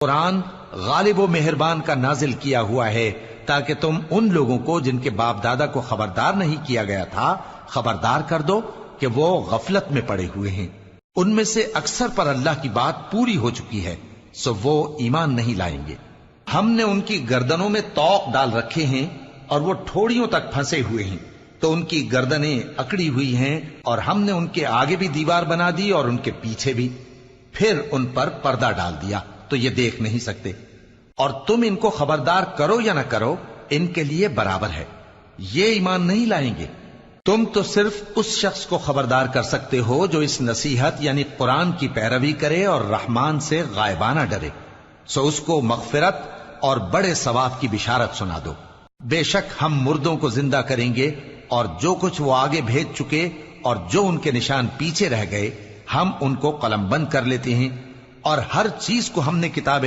قرآن غالب و مہربان کا نازل کیا ہوا ہے تاکہ تم ان لوگوں کو جن کے باپ دادا کو خبردار نہیں کیا گیا تھا خبردار کر دو کہ وہ غفلت میں پڑے ہوئے ہیں۔ ان میں سے اکثر پر اللہ کی بات پوری ہو چکی ہے، سو وہ ایمان نہیں لائیں گے۔ ہم نے ان کی گردنوں میں طوق ڈال رکھے ہیں اور وہ ٹھوڑیوں تک پھنسے ہوئے ہیں، تو ان کی گردنیں اکڑی ہوئی ہیں، اور ہم نے ان کے آگے بھی دیوار بنا دی اور ان کے پیچھے بھی، پھر ان پر پردہ ڈال دیا تو یہ دیکھ نہیں سکتے۔ اور تم ان کو خبردار کرو یا نہ کرو ان کے لیے برابر ہے، یہ ایمان نہیں لائیں گے۔ تم تو صرف اس شخص کو خبردار کر سکتے ہو جو اس نصیحت یعنی قرآن کی پیروی کرے اور رحمان سے غائبانہ ڈرے، سو اس کو مغفرت اور بڑے ثواب کی بشارت سنا دو۔ بے شک ہم مردوں کو زندہ کریں گے، اور جو کچھ وہ آگے بھیج چکے اور جو ان کے نشان پیچھے رہ گئے ہم ان کو قلم بند کر لیتے ہیں، اور ہر چیز کو ہم نے کتاب